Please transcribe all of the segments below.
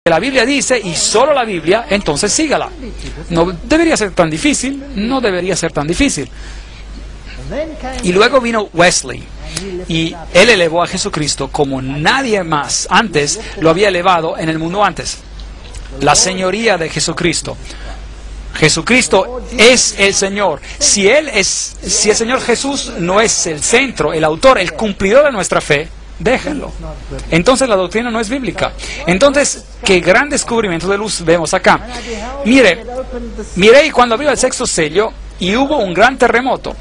la Biblia dice y solo la Biblia, entonces sígala. No debería ser tan difícil, no debería ser tan difícil. Y luego vino Wesley, y él elevó a Jesucristo como nadie más antes lo había elevado en el mundo antes. La señoría de Jesucristo. Jesucristo es el Señor. Si el Señor Jesús no es el centro, el autor, el cumplidor de nuestra fe, déjenlo. Entonces la doctrina no es bíblica. Entonces, qué gran descubrimiento de luz vemos acá. Miré y cuando abrió el sexto sello, y hubo un gran terremoto.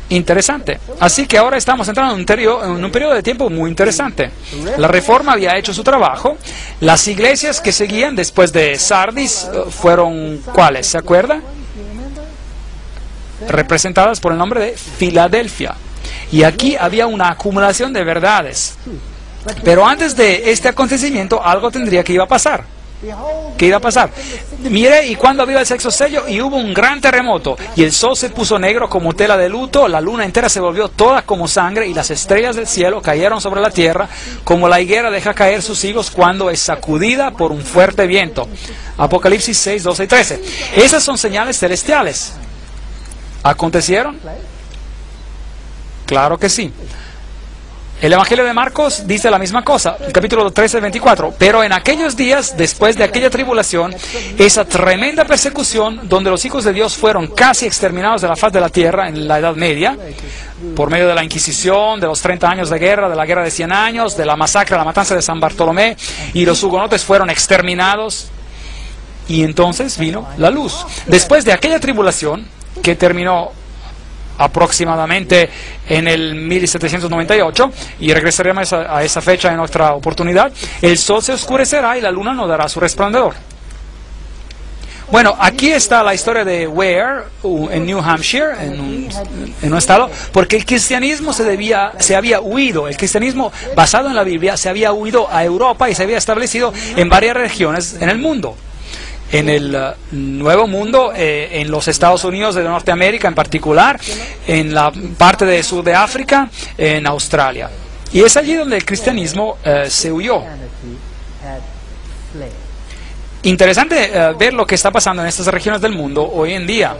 Interesante. Así que ahora estamos entrando en un periodo de tiempo muy interesante. La Reforma había hecho su trabajo. Las iglesias que seguían después de Sardis fueron, ¿cuáles? ¿Se acuerda? Representadas por el nombre de Filadelfia. Y aquí había una acumulación de verdades. Pero antes de este acontecimiento, algo tendría que iba a pasar. ¿Qué iba a pasar? Mire, y cuando abrió el sexto sello, y hubo un gran terremoto, y el sol se puso negro como tela de luto, la luna entera se volvió toda como sangre, y las estrellas del cielo cayeron sobre la tierra, como la higuera deja caer sus higos cuando es sacudida por un fuerte viento. Apocalipsis 6, 12 y 13. Esas son señales celestiales. ¿Acontecieron? Claro que sí. El Evangelio de Marcos dice la misma cosa, el capítulo 13, 24. Pero en aquellos días, después de aquella tribulación, esa tremenda persecución, donde los hijos de Dios fueron casi exterminados de la faz de la tierra en la Edad Media, por medio de la Inquisición, de los 30 años de guerra, de la guerra de 100 años, de la masacre, la matanza de San Bartolomé, y los hugonotes fueron exterminados. Y entonces vino la luz. Después de aquella tribulación, que terminó aproximadamente en el 1798, y regresaremos a esa fecha en otra oportunidad, el sol se oscurecerá y la luna no dará su resplandor. Bueno, aquí está la historia de Ware, en New Hampshire, en un estado, porque el cristianismo se había huido, el cristianismo basado en la Biblia se había huido a Europa y se había establecido en varias regiones en el mundo. En el Nuevo Mundo, en los Estados Unidos de Norteamérica en particular, en la parte de sur de África, en Australia. Y es allí donde el cristianismo se huyó. Interesante ver lo que está pasando en estas regiones del mundo hoy en día.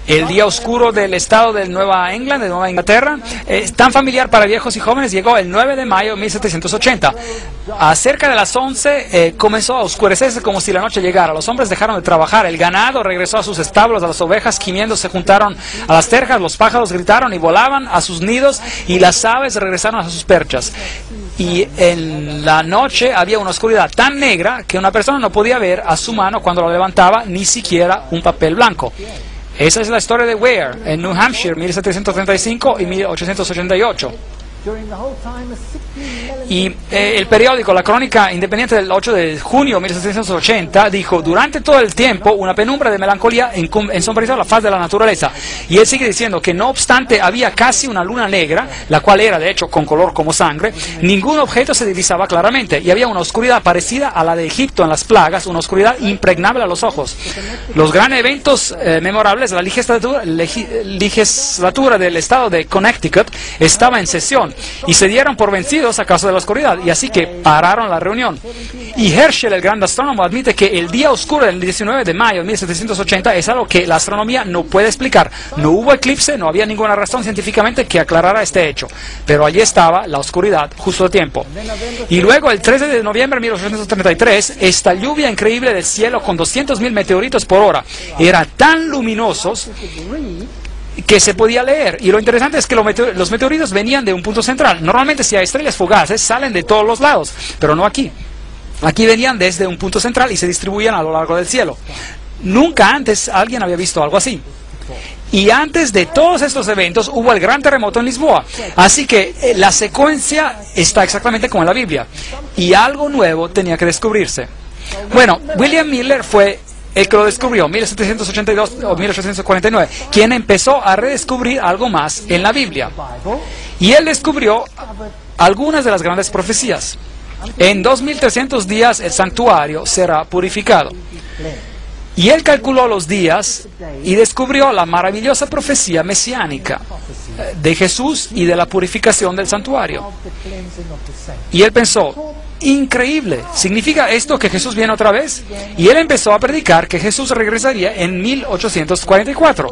El día oscuro del estado de Nueva England, de Nueva Inglaterra, tan familiar para viejos y jóvenes, llegó el 9 de mayo de 1780. A cerca de las 11 comenzó a oscurecerse como si la noche llegara. Los hombres dejaron de trabajar, el ganado regresó a sus establos, a las ovejas gimiendo se juntaron a las terjas, los pájaros gritaron y volaban a sus nidos, y las aves regresaron a sus perchas. Y en la noche había una oscuridad tan negra que una persona no podía ver a su mano cuando la levantaba, ni siquiera un papel blanco. Esa es la historia de Ware, en New Hampshire, 1735 y 1888. Y el periódico La Crónica Independiente del 8 de junio de 1780 dijo: durante todo el tiempo una penumbra de melancolía ensombreció la faz de la naturaleza. Y él sigue diciendo que no obstante había casi una luna negra, la cual era de hecho con color como sangre, ningún objeto se divisaba claramente, y había una oscuridad parecida a la de Egipto en las plagas, una oscuridad impregnable a los ojos. Los grandes eventos memorables de la legislatura del estado de Connecticut estaba en sesión, y se dieron por vencidos a causa de la oscuridad, y así que pararon la reunión. Y Herschel, el gran astrónomo, admite que el día oscuro del 19 de mayo de 1780 es algo que la astronomía no puede explicar. No hubo eclipse, no había ninguna razón científicamente que aclarara este hecho, pero allí estaba la oscuridad justo a tiempo. Y luego, el 13 de noviembre de 1833, esta lluvia increíble del cielo con 200.000 meteoritos por hora, eran tan luminosos que se podía leer. Y lo interesante es que los meteoritos venían de un punto central. Normalmente, si hay estrellas fugaces, salen de todos los lados, pero no aquí. Aquí venían desde un punto central y se distribuían a lo largo del cielo. Nunca antes alguien había visto algo así. Y antes de todos estos eventos hubo el gran terremoto en Lisboa. Así que la secuencia está exactamente como en la Biblia. Y algo nuevo tenía que descubrirse. Bueno, William Miller fue el que lo descubrió, 1782 o 1849, quien empezó a redescubrir algo más en la Biblia. Y él descubrió algunas de las grandes profecías. En 2300 días el santuario será purificado. Y él calculó los días y descubrió la maravillosa profecía mesiánica de Jesús y de la purificación del santuario. Y él pensó, increíble. ¿Significa esto que Jesús viene otra vez? Y él empezó a predicar que Jesús regresaría en 1844,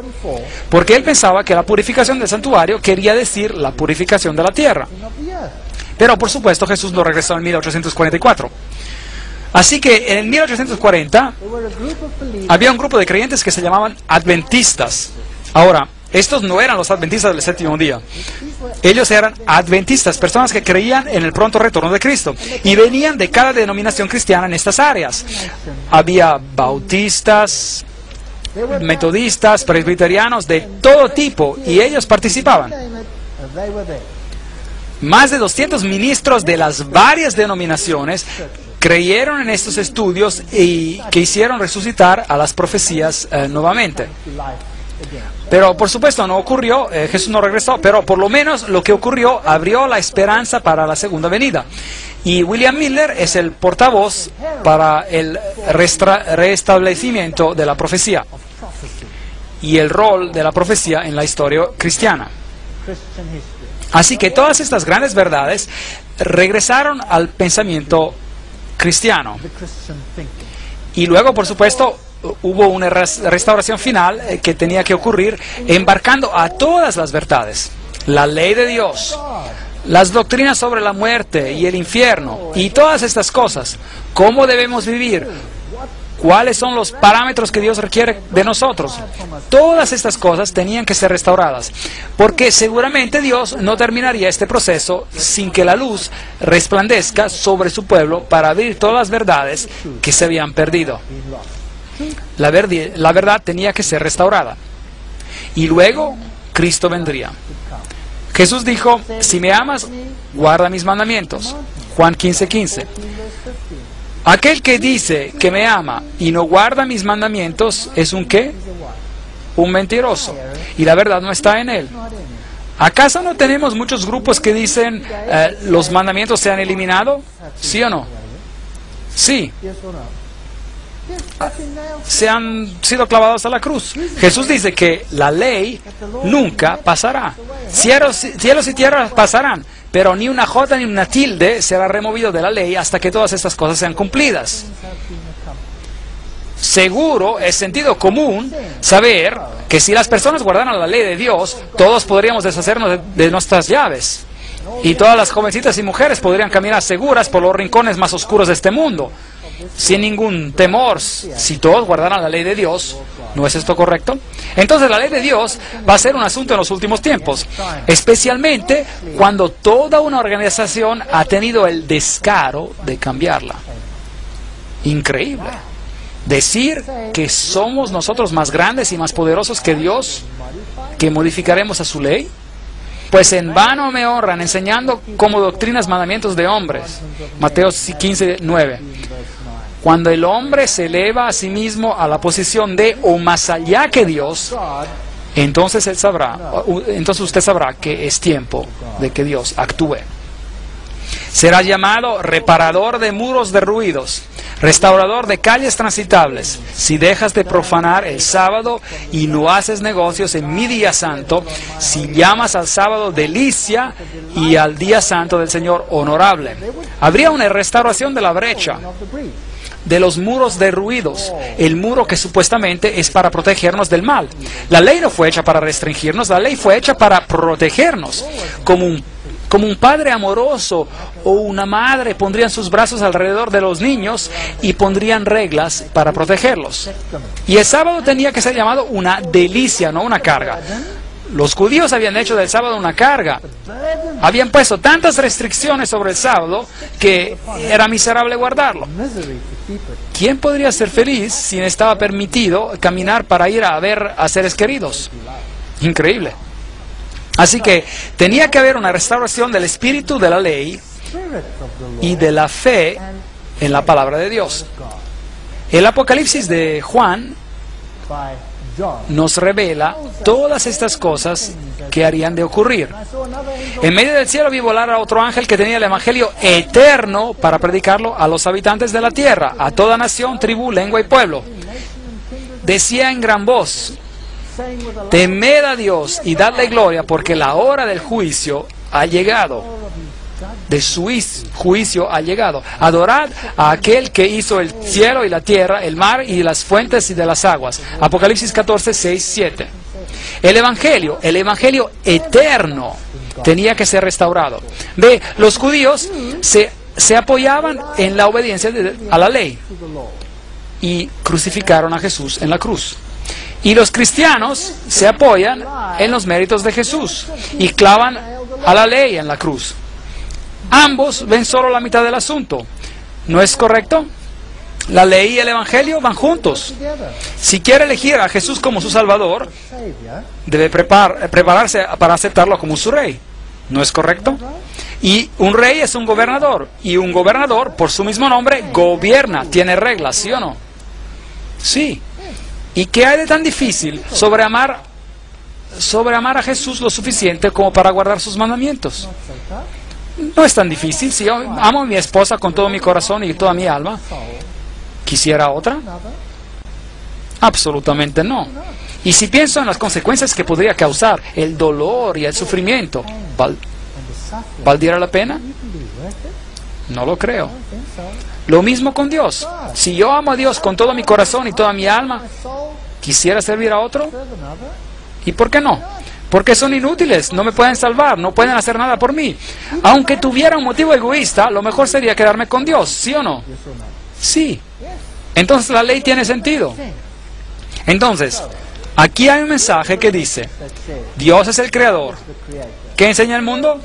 porque él pensaba que la purificación del santuario quería decir la purificación de la tierra. Pero por supuesto Jesús no regresó en 1844. Así que en 1840 había un grupo de creyentes que se llamaban adventistas. Ahora, estos no eran los adventistas del séptimo día. Ellos eran adventistas, personas que creían en el pronto retorno de Cristo. Y venían de cada denominación cristiana en estas áreas. Había bautistas, metodistas, presbiterianos, de todo tipo. Y ellos participaban. Más de 200 ministros de las varias denominaciones creyeron en estos estudios y que hicieron resucitar a las profecías nuevamente. Pero por supuesto no ocurrió, Jesús no regresó, pero por lo menos lo que ocurrió abrió la esperanza para la segunda venida. Y William Miller es el portavoz para el restablecimiento de la profecía y el rol de la profecía en la historia cristiana. Así que todas estas grandes verdades regresaron al pensamiento cristiano. Y luego, por supuesto, hubo una restauración final que tenía que ocurrir embarcando a todas las verdades. La ley de Dios, las doctrinas sobre la muerte y el infierno y todas estas cosas. ¿Cómo debemos vivir? ¿Cuáles son los parámetros que Dios requiere de nosotros? Todas estas cosas tenían que ser restauradas, porque seguramente Dios no terminaría este proceso sin que la luz resplandezca sobre su pueblo para abrir todas las verdades que se habían perdido. La verdad tenía que ser restaurada. Y luego Cristo vendría. Jesús dijo, si me amas, guarda mis mandamientos. Juan 15:15. Aquel que dice que me ama y no guarda mis mandamientos, ¿es un qué? Un mentiroso. Y la verdad no está en él. ¿Acaso no tenemos muchos grupos que dicen los mandamientos se han eliminado? ¿Sí o no? Sí. Se han sido clavados a la cruz. Jesús dice que la ley nunca pasará. Cielos y tierras pasarán, pero ni una jota ni una tilde será removido de la ley hasta que todas estas cosas sean cumplidas. Seguro, es sentido común saber que si las personas guardaran la ley de Dios, todos podríamos deshacernos de nuestras llaves. Y todas las jovencitas y mujeres podrían caminar seguras por los rincones más oscuros de este mundo, sin ningún temor, si todos guardaran la ley de Dios. ¿No es esto correcto? Entonces la ley de Dios va a ser un asunto en los últimos tiempos, especialmente cuando toda una organización ha tenido el descaro de cambiarla. Increíble. Decir que somos nosotros más grandes y más poderosos que Dios, que modificaremos a su ley. Pues en vano me honran enseñando como doctrinas mandamientos de hombres. Mateo 15:9. Cuando el hombre se eleva a sí mismo a la posición de o más allá que Dios, entonces usted sabrá que es tiempo de que Dios actúe. Será llamado reparador de muros derruidos, restaurador de calles transitables. Si dejas de profanar el sábado y no haces negocios en mi día santo, si llamas al sábado delicia y al día santo del Señor honorable. Habría una restauración de la brecha, de los muros derruidos, el muro que supuestamente es para protegernos del mal. La ley no fue hecha para restringirnos, la ley fue hecha para protegernos. Como un padre amoroso o una madre pondrían sus brazos alrededor de los niños y pondrían reglas para protegerlos. Y el sábado tenía que ser llamado una delicia, no una carga. Los judíos habían hecho del sábado una carga. Habían puesto tantas restricciones sobre el sábado que era miserable guardarlo. ¿Quién podría ser feliz si no estaba permitido caminar para ir a ver a seres queridos? Increíble. Así que tenía que haber una restauración del espíritu de la ley y de la fe en la palabra de Dios. El Apocalipsis de Juan nos revela todas estas cosas que harían de ocurrir. En medio del cielo vi volar a otro ángel que tenía el evangelio eterno para predicarlo a los habitantes de la tierra, a toda nación, tribu, lengua y pueblo. Decía en gran voz: temed a Dios y dadle gloria, porque la hora del juicio ha llegado. de su juicio ha llegado. Adorad a aquel que hizo el cielo y la tierra, el mar y las fuentes y de las aguas. Apocalipsis 14, 6, 7. El evangelio eterno tenía que ser restaurado. Ve, los judíos se apoyaban en la obediencia a la ley y crucificaron a Jesús en la cruz. Y los cristianos se apoyan en los méritos de Jesús y clavan a la ley en la cruz. Ambos ven solo la mitad del asunto. ¿No es correcto? La ley y el evangelio van juntos. Si quiere elegir a Jesús como su Salvador, debe prepararse para aceptarlo como su rey. ¿No es correcto? Y un rey es un gobernador. Y un gobernador, por su mismo nombre, gobierna, tiene reglas, ¿sí o no? Sí. ¿Y qué hay de tan difícil sobre amar a Jesús lo suficiente como para guardar sus mandamientos? No es tan difícil. Si yo amo a mi esposa con todo mi corazón y toda mi alma, ¿quisiera otra? Absolutamente no. Y si pienso en las consecuencias que podría causar, el dolor y el sufrimiento, ¿valdría la pena? No lo creo. Lo mismo con Dios. Si yo amo a Dios con todo mi corazón y toda mi alma, ¿quisiera servir a otro? ¿Y por qué no? Porque son inútiles, no me pueden salvar, no pueden hacer nada por mí. Aunque tuviera un motivo egoísta, lo mejor sería quedarme con Dios, ¿sí o no? Sí. Entonces la ley tiene sentido. Entonces, aquí hay un mensaje que dice, Dios es el creador. ¿Qué enseña el mundo?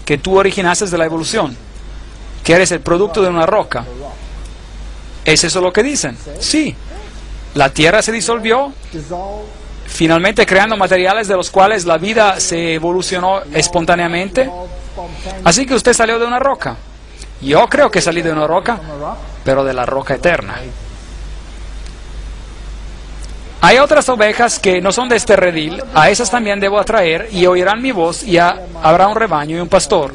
Que tú originaste de la evolución, que eres el producto de una roca. ¿Es eso lo que dicen? Sí. La tierra se disolvió, finalmente creando materiales de los cuales la vida se evolucionó espontáneamente. Así que usted salió de una roca. Yo creo que salí de una roca, pero de la roca eterna. Hay otras ovejas que no son de este redil, a esas también debo atraer, y oirán mi voz, y habrá un rebaño y un pastor.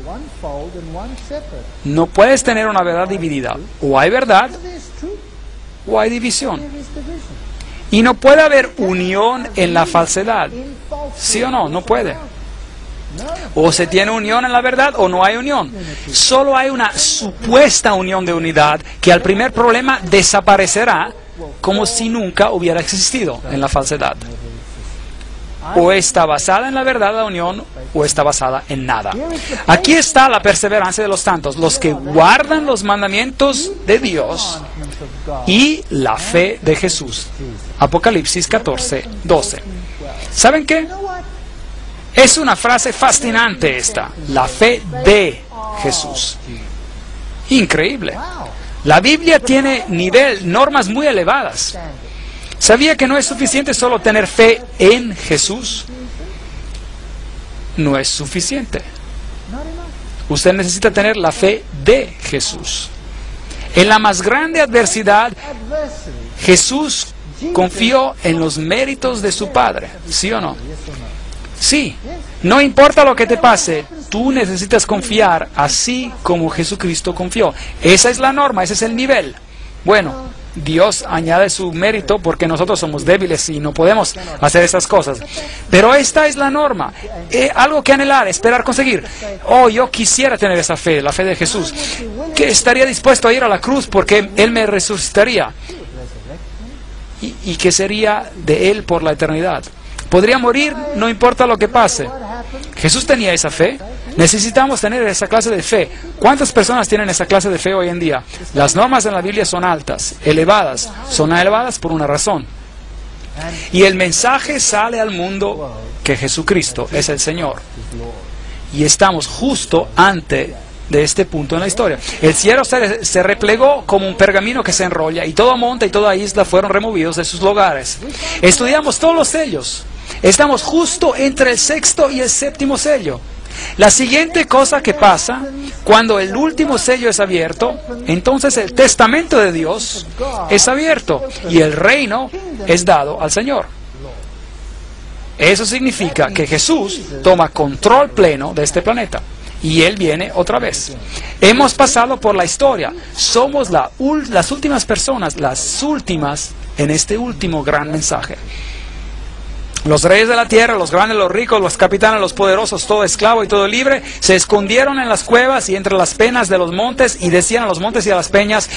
No puedes tener una verdad dividida. O hay verdad, o hay división. Y no puede haber unión en la falsedad. ¿Sí o no? No puede. O se tiene unión en la verdad o no hay unión. Solo hay una supuesta unión de unidad que al primer problema desaparecerá como si nunca hubiera existido en la falsedad. O está basada en la verdad la unión o está basada en nada. Aquí está la perseverancia de los santos, los que guardan los mandamientos de Dios y la fe de Jesús. Apocalipsis 14, 12. ¿Saben qué? Es una frase fascinante esta, la fe de Jesús. Increíble. La Biblia tiene normas muy elevadas. ¿Sabía que no es suficiente solo tener fe en Jesús? No es suficiente. Usted necesita tener la fe de Jesús. En la más grande adversidad, Jesús confió en los méritos de su Padre. ¿Sí o no? Sí. No importa lo que te pase, tú necesitas confiar así como Jesucristo confió. Esa es la norma, ese es el nivel. Bueno, Dios añade su mérito porque nosotros somos débiles y no podemos hacer esas cosas. Pero esta es la norma. Algo que anhelar, esperar, conseguir. Oh, yo quisiera tener esa fe, la fe de Jesús. Que estaría dispuesto a ir a la cruz porque Él me resucitaría. Y que sería de Él por la eternidad. Podría morir, no importa lo que pase. Jesús tenía esa fe. Necesitamos tener esa clase de fe. ¿Cuántas personas tienen esa clase de fe hoy en día? Las normas en la Biblia son altas, elevadas. Son elevadas por una razón. Y el mensaje sale al mundo que Jesucristo es el Señor. Y estamos justo ante de este punto en la historia. El cielo se replegó como un pergamino que se enrolla y todo monte y toda isla fueron removidos de sus lugares. Estudiamos todos los sellos. Estamos justo entre el sexto y el séptimo sello. La siguiente cosa que pasa, cuando el último sello es abierto, entonces el testamento de Dios es abierto y el reino es dado al Señor. Eso significa que Jesús toma control pleno de este planeta. Y Él viene otra vez. Hemos pasado por la historia. Somos las últimas personas, las últimas en este último gran mensaje. Los reyes de la tierra, los grandes, los ricos, los capitanes, los poderosos, todo esclavo y todo libre, se escondieron en las cuevas y entre las peñas de los montes y decían a los montes y a las peñas: